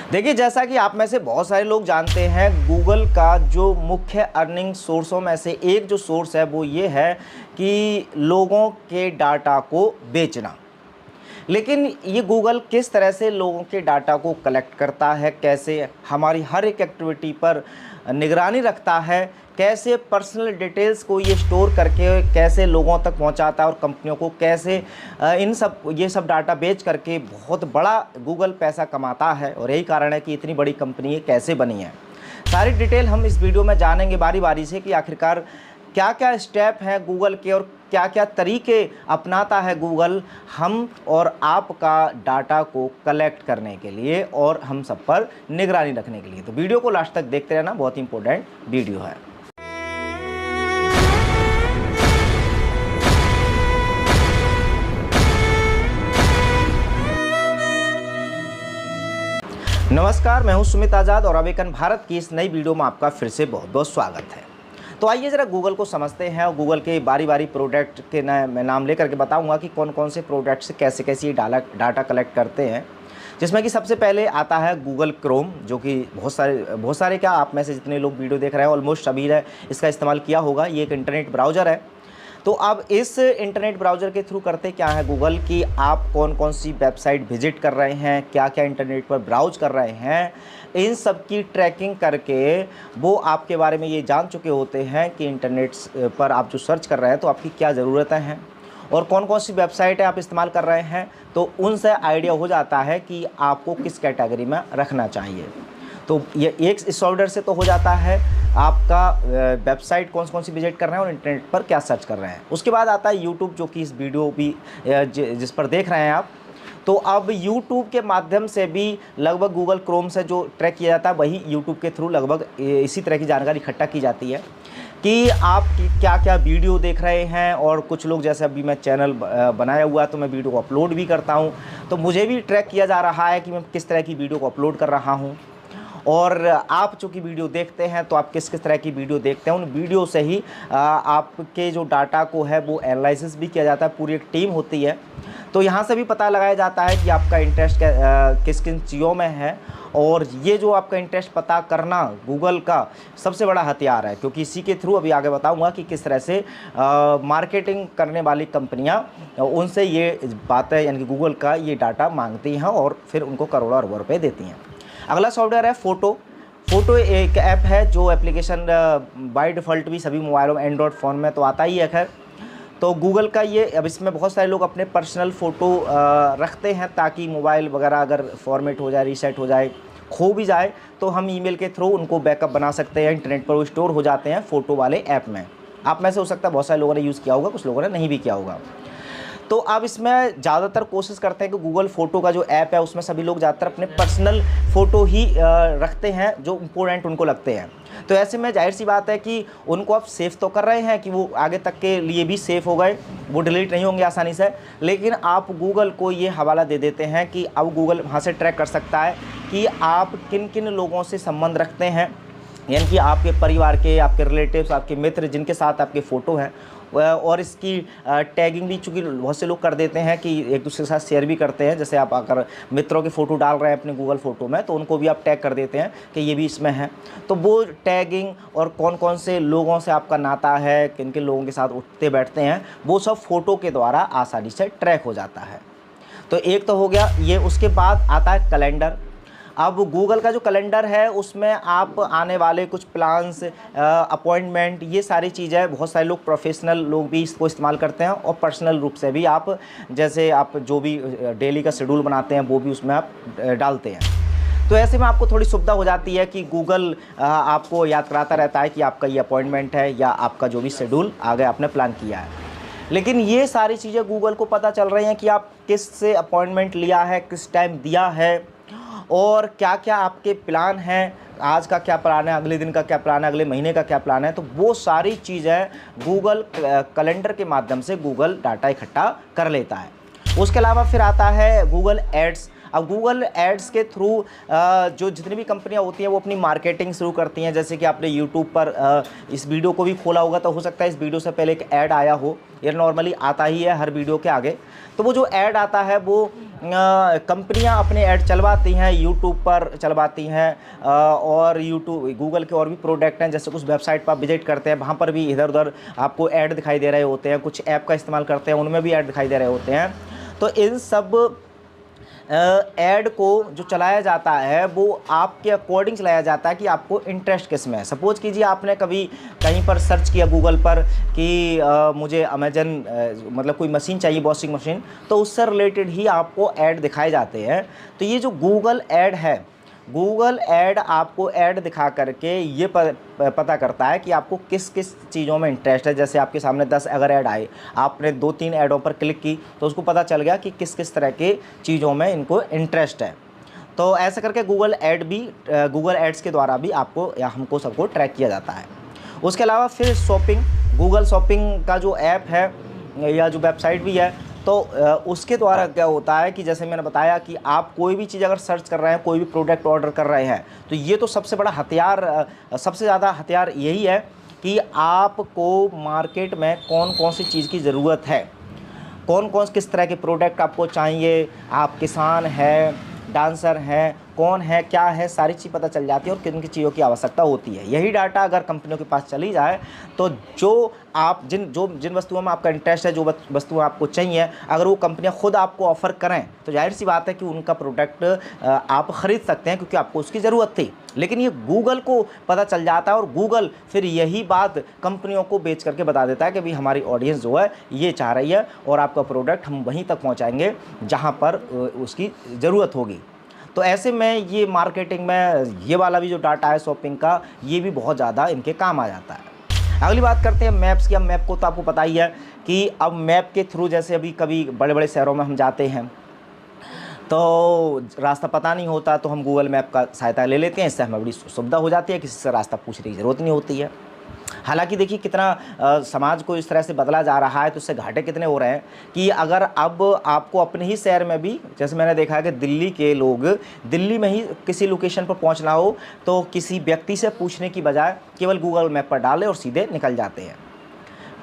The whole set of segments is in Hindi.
देखिए, जैसा कि आप में से बहुत सारे लोग जानते हैं, गूगल का जो मुख्य अर्निंग सोर्सों में से एक जो सोर्स है वो ये है कि लोगों के डाटा को बेचना। लेकिन ये गूगल किस तरह से लोगों के डाटा को कलेक्ट करता है, कैसे हमारी हर एक एक्टिविटी पर निगरानी रखता है, कैसे पर्सनल डिटेल्स को ये स्टोर करके कैसे लोगों तक पहुंचाता है और कंपनियों को कैसे ये सब डाटा बेच करके बहुत बड़ा गूगल पैसा कमाता है, और यही कारण है कि इतनी बड़ी कंपनी ये कैसे बनी है। सारी डिटेल हम इस वीडियो में जानेंगे बारी बारी से कि आखिरकार क्या क्या स्टेप हैं गूगल के और क्या क्या तरीके अपनाता है गूगल हम और आपका डाटा को कलेक्ट करने के लिए और हम सब पर निगरानी रखने के लिए। तो वीडियो को लास्ट तक देखते रहना, बहुत ही इंपॉर्टेंट वीडियो है। नमस्कार, मैं हूं सुमित आज़ाद और अवेकन भारत की इस नई वीडियो में आपका फिर से बहुत बहुत स्वागत है। तो आइए ज़रा गूगल को समझते हैं और गूगल के बारी बारी प्रोडक्ट के मैं नाम लेकर के बताऊंगा कि कौन कौन से प्रोडक्ट से कैसे कैसे ये डाटा कलेक्ट करते हैं। जिसमें कि सबसे पहले आता है गूगल क्रोम, जो कि बहुत सारे क्या आप में से जितने लोग वीडियो देख रहे हैं ऑलमोस्ट सभी ने इसका इस्तेमाल किया होगा। ये एक इंटरनेट ब्राउज़र है। तो अब इस इंटरनेट ब्राउज़र के थ्रू करते क्या है गूगल कि आप कौन कौन सी वेबसाइट विजिट कर रहे हैं, क्या क्या इंटरनेट पर ब्राउज़ कर रहे हैं, इन सब की ट्रैकिंग करके वो आपके बारे में ये जान चुके होते हैं कि इंटरनेट पर आप जो सर्च कर रहे हैं तो आपकी क्या ज़रूरतें हैं और कौन कौन सी वेबसाइटें आप इस्तेमाल कर रहे हैं। तो उनसे आइडिया हो जाता है कि आपको किस कैटेगरी में रखना चाहिए। तो ये एक इस सॉफ्टवेयर से तो हो जाता है आपका वेबसाइट कौन सी विजिट कर रहे हैं और इंटरनेट पर क्या सर्च कर रहे हैं। उसके बाद आता है यूट्यूब, जो कि इस वीडियो भी जिस पर देख रहे हैं आप। तो अब यूट्यूब के माध्यम से भी लगभग गूगल क्रोम से जो ट्रैक किया जाता है वही यूट्यूब के थ्रू लगभग इसी तरह की जानकारी इकट्ठा की जाती है कि आप क्या क्या वीडियो देख रहे हैं। और कुछ लोग, जैसे अभी मैं चैनल बनाया हुआ है तो मैं वीडियो को अपलोड भी करता हूं, तो मुझे भी ट्रैक किया जा रहा है कि मैं किस तरह की वीडियो को अपलोड कर रहा हूं। और आप चूँकि वीडियो देखते हैं तो आप किस किस तरह की वीडियो देखते हैं, उन वीडियो से ही आपके जो डाटा को है वो एनालिसिस भी किया जाता है। पूरी एक टीम होती है, तो यहाँ से भी पता लगाया जाता है कि आपका इंटरेस्ट किस किन चीज़ों में है। और ये जो आपका इंटरेस्ट पता करना गूगल का सबसे बड़ा हथियार है, क्योंकि इसी के थ्रू अभी आगे बताऊंगा कि किस तरह से मार्केटिंग करने वाली कंपनियां उनसे ये बातें यानी कि गूगल का ये डाटा मांगती हैं और फिर उनको करोड़ों अरबों रुपये देती हैं। अगला सॉफ्टवेयर है फ़ोटो एक ऐप है जो एप्लीकेशन बाय डिफ़ॉल्ट भी सभी मोबाइलों में एंड्रॉयड फ़ोन में तो आता ही है। खैर, तो गूगल का ये अब इसमें बहुत सारे लोग अपने पर्सनल फ़ोटो रखते हैं ताकि मोबाइल वगैरह अगर फॉर्मेट हो जाए, रीसेट हो जाए, खो भी जाए तो हम ईमेल के थ्रू उनको बैकअप बना सकते हैं। इंटरनेट पर वो स्टोर हो जाते हैं फ़ोटो वाले ऐप में। आप में से हो सकता है बहुत सारे लोगों ने यूज़ किया होगा, कुछ लोगों ने नहीं भी किया होगा। तो अब इसमें ज़्यादातर कोशिश करते हैं कि गूगल फ़ोटो का जो ऐप है उसमें सभी लोग ज़्यादातर अपने पर्सनल फ़ोटो ही रखते हैं जो इम्पोर्टेंट उनको लगते हैं। तो ऐसे में जाहिर सी बात है कि उनको आप सेव तो कर रहे हैं कि वो आगे तक के लिए भी सेफ़ हो गए, वो डिलीट नहीं होंगे आसानी से। लेकिन आप गूगल को ये हवाला दे देते हैं कि अब गूगल वहाँ से ट्रैक कर सकता है कि आप किन किन लोगों से संबंध रखते हैं, यानी कि आपके परिवार के, आपके रिलेटिव्स, आपके मित्र जिनके साथ आपके फ़ोटो हैं। और इसकी टैगिंग भी चूँकि बहुत से लोग कर देते हैं कि एक दूसरे के साथ शेयर भी करते हैं। जैसे आप अगर मित्रों की फ़ोटो डाल रहे हैं अपने गूगल फ़ोटो में तो उनको भी आप टैग कर देते हैं कि ये भी इसमें है। तो वो टैगिंग और कौन कौन से लोगों से आपका नाता है, किन किन लोगों के साथ उठते बैठते हैं, वो सब फ़ोटो के द्वारा आसानी से ट्रैक हो जाता है। तो एक तो हो गया ये। उसके बाद आता है कैलेंडर। अब गूगल का जो कैलेंडर है उसमें आप आने वाले कुछ प्लान्स, अपॉइंटमेंट, ये सारी चीज़ें बहुत सारे लोग, प्रोफेशनल लोग भी इसको इस्तेमाल करते हैं और पर्सनल रूप से भी आप, जैसे आप जो भी डेली का शेड्यूल बनाते हैं वो भी उसमें आप डालते हैं। तो ऐसे में आपको थोड़ी सुविधा हो जाती है कि गूगल आपको याद कराता रहता है कि आपका ये अपॉइंटमेंट है या आपका जो भी शेड्यूल आगे आपने प्लान किया है। लेकिन ये सारी चीज़ें गूगल को पता चल रही हैं कि आप किस से अपॉइंटमेंट लिया है, किस टाइम दिया है और क्या क्या आपके प्लान हैं, आज का क्या प्लान है, अगले दिन का क्या प्लान है, अगले महीने का क्या प्लान है। तो वो सारी चीज़ें गूगल कैलेंडर के माध्यम से गूगल डाटा इकट्ठा कर लेता है। उसके अलावा फिर आता है गूगल एड्स। अब गूगल एड्स के थ्रू जो जितनी भी कंपनियां होती हैं वो अपनी मार्केटिंग शुरू करती हैं। जैसे कि आपने यूट्यूब पर इस वीडियो को भी खोला होगा तो हो सकता है इस वीडियो से पहले एक ऐड आया हो, ये नॉर्मली आता ही है हर वीडियो के आगे। तो वो जो ऐड आता है वो कंपनियां अपने ऐड चलवाती हैं, यूट्यूब पर चलवाती हैं और यूट्यूब गूगल के और भी प्रोडक्ट हैं, जैसे कुछ वेबसाइट पर आप विजिट करते हैं वहाँ पर भी इधर उधर आपको ऐड दिखाई दे रहे होते हैं, कुछ ऐप का इस्तेमाल करते हैं उनमें भी ऐड दिखाई दे रहे होते हैं। तो इन सब ऐड को जो चलाया जाता है वो आपके अकॉर्डिंग चलाया जाता है कि आपको इंटरेस्ट किस में है। सपोज़ कीजिए आपने कभी कहीं पर सर्च किया गूगल पर कि मुझे अमेजन मतलब कोई मशीन चाहिए, वॉशिंग मशीन, तो उससे रिलेटेड ही आपको ऐड दिखाए जाते हैं। तो ये जो गूगल ऐड है, गूगल ऐड आपको ऐड दिखा करके ये पता करता है कि आपको किस किस चीज़ों में इंटरेस्ट है। जैसे आपके सामने 10 अगर ऐड आए, आपने 2-3 ऐडों पर क्लिक की तो उसको पता चल गया कि किस किस तरह के चीज़ों में इनको इंटरेस्ट है। तो ऐसे करके गूगल ऐड भी गूगल एड्स के द्वारा भी आपको या हमको सबको ट्रैक किया जाता है। उसके अलावा फिर शॉपिंग, गूगल शॉपिंग का जो ऐप है या जो वेबसाइट भी है, तो उसके द्वारा क्या होता है कि जैसे मैंने बताया कि आप कोई भी चीज़ अगर सर्च कर रहे हैं, कोई भी प्रोडक्ट ऑर्डर कर रहे हैं, तो ये तो सबसे बड़ा हथियार, सबसे ज़्यादा हथियार यही है कि आपको मार्केट में कौन कौन सी चीज़ की ज़रूरत है, कौन कौन किस तरह के प्रोडक्ट आपको चाहिए, आप किसान हैं, डांसर हैं, कौन है, क्या है, सारी चीज़ पता चल जाती है और किन किन चीज़ों की आवश्यकता होती है। यही डाटा अगर कंपनियों के पास चली जाए तो जो आप जिन वस्तुओं में आपका इंटरेस्ट है, जो वस्तुएं आपको चाहिए, अगर वो कंपनियां खुद आपको ऑफ़र करें तो जाहिर सी बात है कि उनका प्रोडक्ट आप ख़रीद सकते हैं क्योंकि आपको उसकी ज़रूरत थी। लेकिन ये गूगल को पता चल जाता है और गूगल फिर यही बात कंपनियों को बेच करके बता देता है कि भाई हमारी ऑडियंस जो है ये चाह रही है और आपका प्रोडक्ट हम वहीं तक पहुँचाएँगे जहाँ पर उसकी ज़रूरत होगी। तो ऐसे में ये मार्केटिंग में ये वाला भी जो डाटा है शॉपिंग का, ये भी बहुत ज़्यादा इनके काम आ जाता है। अगली बात करते हैं मैप्स की। अब मैप को तो आपको पता ही है कि अब मैप के थ्रू जैसे अभी कभी बड़े बड़े शहरों में हम जाते हैं तो रास्ता पता नहीं होता तो हम गूगल मैप का सहायता ले लेते हैं। इससे हमें बड़ी सुविधा हो जाती है, किसी से रास्ता पूछने की ज़रूरत नहीं होती है। हालांकि देखिए कितना समाज को इस तरह से बदला जा रहा है, तो उससे घाटे कितने हो रहे हैं कि अगर अब आपको अपने ही शहर में भी, जैसे मैंने देखा है कि दिल्ली के लोग दिल्ली में ही किसी लोकेशन पर पहुंचना हो तो किसी व्यक्ति से पूछने की बजाय केवल गूगल मैप पर डालें और सीधे निकल जाते हैं।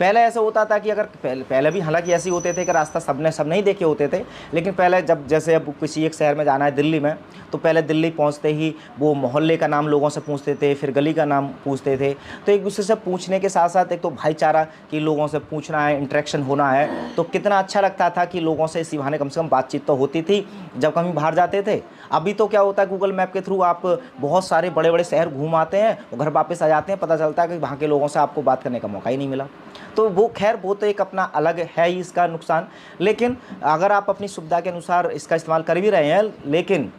पहले ऐसा होता था कि अगर पहले भी हालांकि ऐसे होते थे कि रास्ता सब नहीं देखे होते थे, लेकिन पहले जब जैसे अब किसी एक शहर में जाना है दिल्ली में, तो पहले दिल्ली पहुंचते ही वो मोहल्ले का नाम लोगों से पूछते थे, फिर गली का नाम पूछते थे। तो एक दूसरे से पूछने के साथ साथ एक तो भाईचारा कि लोगों से पूछना है, इंटरेक्शन होना है, तो कितना अच्छा लगता था कि लोगों से इसी बहाने कम से कम बातचीत तो होती थी जब कहीं बाहर जाते थे। अभी तो क्या होता है, गूगल मैप के थ्रू आप बहुत सारे बड़े बड़े शहर घूम आते हैं और घर वापस आ जाते हैं, पता चलता है कि वहाँ के लोगों से आपको बात करने का मौका ही नहीं मिला। तो वो खैर वो तो एक अपना अलग है ही इसका नुकसान। लेकिन अगर आप अपनी सुविधा के अनुसार इसका इस्तेमाल कर भी रहे हैं, लेकिन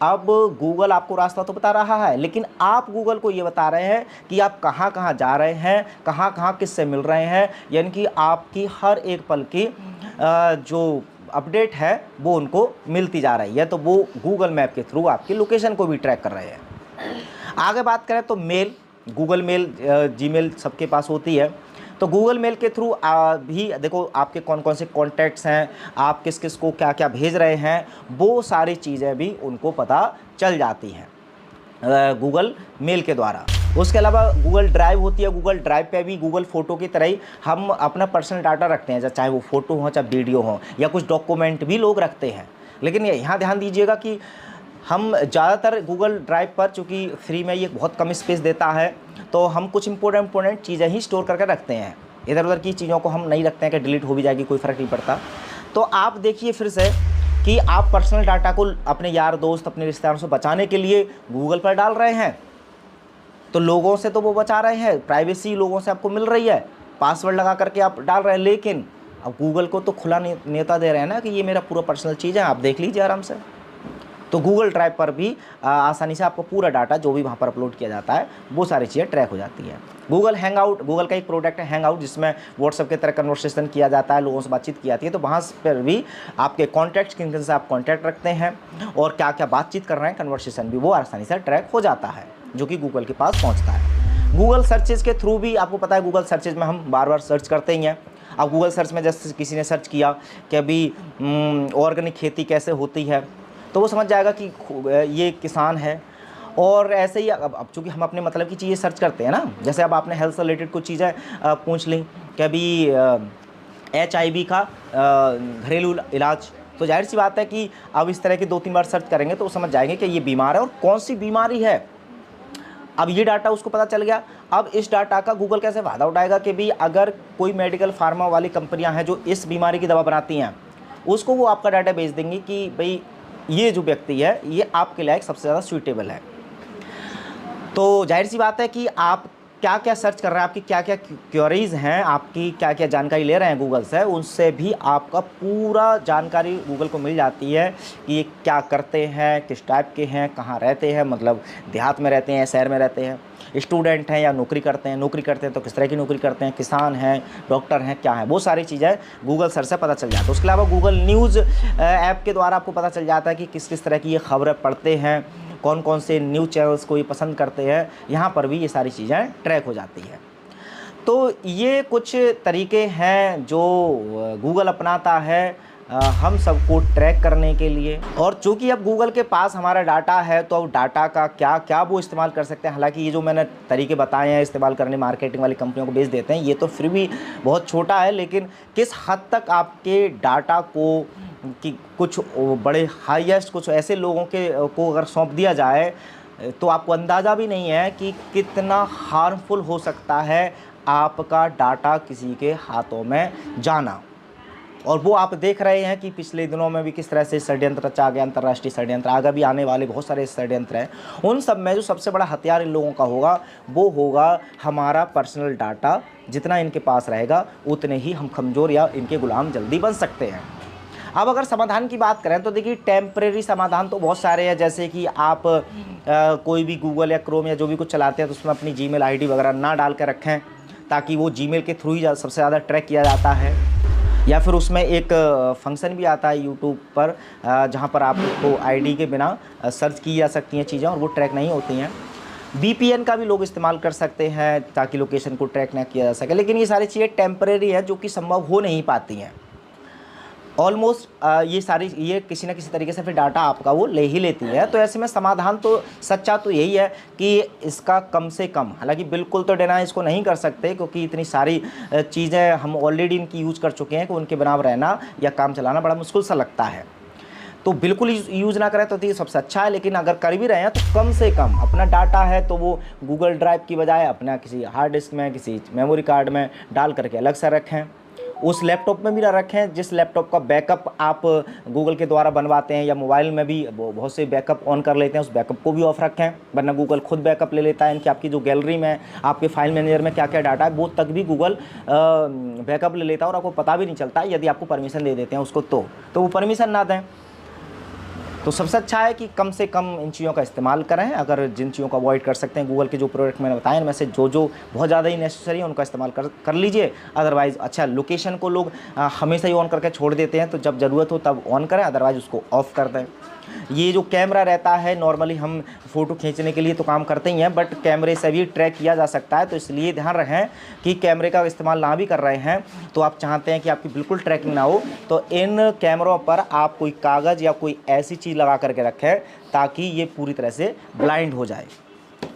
अब गूगल आपको रास्ता तो बता रहा है, लेकिन आप गूगल को ये बता रहे हैं कि आप कहाँ कहाँ जा रहे हैं, कहाँ कहाँ किससे मिल रहे हैं, यानी कि आपकी हर एक पल की जो अपडेट है वो उनको मिलती जा रही है। तो वो गूगल मैप के थ्रू आपकी लोकेशन को भी ट्रैक कर रहे हैं। आगे बात करें तो मेल, गूगल मेल, जीमेल सबके पास होती है। तो गूगल मेल के थ्रू भी देखो आपके कौन कौन से कॉन्टैक्ट्स हैं, आप किस किस को क्या क्या भेज रहे हैं, वो सारी चीज़ें भी उनको पता चल जाती हैं गूगल मेल के द्वारा। उसके अलावा गूगल ड्राइव होती है। गूगल ड्राइव पे भी गूगल फ़ोटो की तरह ही हम अपना पर्सनल डाटा रखते हैं, चाहे वो फ़ोटो हो चाहे वीडियो हो या कुछ डॉक्यूमेंट भी लोग रखते हैं। लेकिन यहाँ ध्यान दीजिएगा कि हम ज़्यादातर गूगल ड्राइव पर, चूँकि फ्री में ये बहुत कम स्पेस देता है, तो हम कुछ इंपॉर्टेंट चीज़ें ही स्टोर करके रखते हैं। इधर उधर की चीज़ों को हम नहीं रखते हैं कि डिलीट हो भी जाएगी, कोई फ़र्क नहीं पड़ता। तो आप देखिए फिर से कि आप पर्सनल डाटा को अपने यार दोस्त, अपने रिश्तेदारों से बचाने के लिए गूगल पर डाल रहे हैं, तो लोगों से तो वो बचा रहे हैं, प्राइवेसी लोगों से आपको मिल रही है, पासवर्ड लगा करके आप डाल रहे हैं, लेकिन अब गूगल को तो खुला नेता दे रहे हैं ना कि ये मेरा पूरा पर्सनल चीज़ है, आप देख लीजिए आराम से। तो गूगल ड्राइव पर भी आसानी से आपको पूरा डाटा जो भी वहाँ पर अपलोड किया जाता है वो सारी चीज़ें ट्रैक हो जाती है। गूगल हैंगआउट, गूगल का एक प्रोडक्ट है हैंगआउट, जिसमें व्हाट्सएप की तरह कन्वर्सेशन किया जाता है, लोगों से बातचीत की जाती है। तो वहाँ पर भी आपके कॉन्टैक्ट्स, किन किन से आप कॉन्टैक्ट रखते हैं और क्या क्या बातचीत कर रहे हैं, कन्वर्सेशन भी वो आसानी से ट्रैक हो जाता है, जो कि गूगल के पास पहुँचता है। गूगल सर्चेज़ के थ्रू भी आपको पता है, गूगल सर्चेज़ में हम बार बार सर्च करते ही हैं। अब गूगल सर्च में जैसे किसी ने सर्च किया कि अभी ऑर्गेनिक खेती कैसे होती है, तो वो समझ जाएगा कि ये किसान है। और ऐसे ही अब चूँकि हम अपने मतलब की चीज़ें सर्च करते हैं ना, जैसे अब आपने हेल्थ से रिलेटेड कुछ चीज़ें पूछ ली कि अभी HIV का घरेलू इलाज, तो जाहिर सी बात है कि अब इस तरह की 2-3 बार सर्च करेंगे तो वो समझ जाएंगे कि ये बीमार है और कौन सी बीमारी है। अब ये डाटा उसको पता चल गया। अब इस डाटा का गूगल कैसे फ़ायदा उठाएगा कि भाई अगर कोई मेडिकल फार्मा वाली कंपनियां हैं जो इस बीमारी की दवा बनाती हैं, उसको वो आपका डाटा भेज देंगी कि भाई ये जो व्यक्ति है ये आपके लायक सबसे ज़्यादा सूटेबल है। तो जाहिर सी बात है कि आप क्या क्या सर्च कर रहे हैं, आपकी क्या क्या क्वेरीज हैं, आपकी क्या क्या जानकारी ले रहे हैं गूगल से, उनसे भी आपका पूरा जानकारी गूगल को मिल जाती है कि ये क्या करते हैं, किस टाइप के हैं, कहाँ रहते हैं, मतलब देहात में रहते हैं, शहर में रहते हैं, स्टूडेंट हैं या नौकरी करते हैं तो किस तरह की नौकरी करते हैं, किसान हैं, डॉक्टर हैं, क्या है, वो सारी चीज़ें गूगल सर्च से पता चल जाता है। उसके अलावा गूगल न्यूज़ ऐप के द्वारा आपको पता चल जाता है कि किस किस तरह की ये खबरें पढ़ते हैं, कौन कौन से न्यूज़ चैनल्स को ये पसंद करते हैं, यहाँ पर भी ये सारी चीज़ें ट्रैक हो जाती है। तो ये कुछ तरीके हैं जो गूगल अपनाता है हम सबको ट्रैक करने के लिए। और चूँकि अब गूगल के पास हमारा डाटा है तो अब डाटा का क्या क्या वो इस्तेमाल कर सकते हैं। हालांकि ये जो मैंने तरीके बताए हैं इस्तेमाल करने, मार्केटिंग वाली कंपनियों को बेच देते हैं, ये तो फिर भी बहुत छोटा है, लेकिन किस हद तक आपके डाटा को कि कुछ बड़े हाईएस्ट कुछ ऐसे लोगों को अगर सौंप दिया जाए तो आपको अंदाज़ा भी नहीं है कि कितना हार्मफुल हो सकता है आपका डाटा किसी के हाथों में जाना। और वो आप देख रहे हैं कि पिछले दिनों में भी किस तरह से षड्यंत्र रचा गया, अंतर्राष्ट्रीय षड्यंत्र, आगे भी आने वाले बहुत सारे षड्यंत्र हैं। उन सब में जो सबसे बड़ा हथियार इन लोगों का होगा वो होगा हमारा पर्सनल डाटा। जितना इनके पास रहेगा उतने ही हम कमज़ोर या इनके गुलाम जल्दी बन सकते हैं। अब अगर समाधान की बात करें तो देखिए टेम्परेरी समाधान तो बहुत सारे हैं, जैसे कि आप कोई भी गूगल या क्रोम या जो भी कुछ चलाते हैं तो उसमें अपनी जीमेल आईडी वगैरह ना डाल कर रखें, ताकि वो जीमेल के थ्रू ही सबसे ज़्यादा ट्रैक किया जाता है। या फिर उसमें एक फंक्शन भी आता है यूट्यूब पर जहाँ पर आपको आईडी के बिना सर्च की जा सकती हैं चीज़ें और वो ट्रैक नहीं होती हैं। VPN का भी लोग इस्तेमाल कर सकते हैं ताकि लोकेशन को ट्रैक ना किया जा सके, लेकिन ये सारी चीज़ें टेम्परेरी है जो कि संभव हो नहीं पाती हैं। ऑलमोस्ट ये किसी न किसी तरीके से फिर डाटा आपका वो ले ही लेती है। तो ऐसे में समाधान तो सच्चा तो यही है कि इसका कम से कम, हालांकि बिल्कुल तो डिनाई इसको नहीं कर सकते क्योंकि इतनी सारी चीज़ें हम ऑलरेडी इनकी यूज़ कर चुके हैं कि उनके बिना रहना या काम चलाना बड़ा मुश्किल सा लगता है। तो बिल्कुल यूज़ ना करें तो ये सबसे अच्छा है, लेकिन अगर कर भी रहे हैं तो कम से कम अपना डाटा है तो वो गूगल ड्राइव की बजाय अपना किसी हार्ड डिस्क में, किसी मेमोरी कार्ड में डाल करके अलग से रखें। उस लैपटॉप में भी ना रखें जिस लैपटॉप का बैकअप आप गूगल के द्वारा बनवाते हैं, या मोबाइल में भी बहुत से बैकअप ऑन कर लेते हैं, उस बैकअप को भी ऑफ रखें, वरना गूगल खुद बैकअप ले लेता है इनकी आपकी जो गैलरी में, आपके फाइल मैनेजर में क्या क्या डाटा है वो तक भी गूगल बैकअप ले लेता है और आपको पता भी नहीं चलता यदि आपको परमिशन दे देते हैं उसको तो वो परमिशन ना दें। तो सबसे अच्छा है कि कम से कम इन चीज़ों का इस्तेमाल करें। अगर जिन चीज़ों को अवॉइड कर सकते हैं, गूगल के जो प्रोडक्ट मैंने बताए इनमें से जो बहुत ज़्यादा ही नेसेसरी है उनका इस्तेमाल कर लीजिए। अदरवाइज़ अच्छा, लोकेशन को लोग हमेशा ही ऑन करके छोड़ देते हैं, तो जब ज़रूरत हो तब ऑन करें, अदरवाइज़ उसको ऑफ़ कर दें। ये जो कैमरा रहता है नॉर्मली हम फ़ोटो खींचने के लिए तो काम करते ही हैं, बट कैमरे से भी ट्रैक किया जा सकता है, तो इसलिए ध्यान रखें कि कैमरे का इस्तेमाल ना भी कर रहे हैं तो आप चाहते हैं कि आपकी बिल्कुल ट्रैकिंग ना हो, तो इन कैमरों पर आप कोई कागज़ या कोई ऐसी चीज़ लगा करके रखें ताकि ये पूरी तरह से ब्लाइंड हो जाए।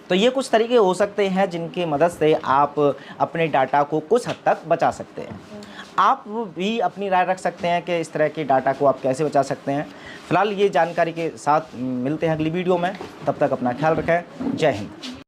तो ये कुछ तरीके हो सकते हैं जिनकी मदद से आप अपने डाटा को कुछ हद तक बचा सकते हैं। आप भी अपनी राय रख सकते हैं कि इस तरह के डाटा को आप कैसे बचा सकते हैं। फिलहाल ये जानकारी के साथ मिलते हैं अगली वीडियो में, तब तक अपना ख्याल रखें। जय हिंद।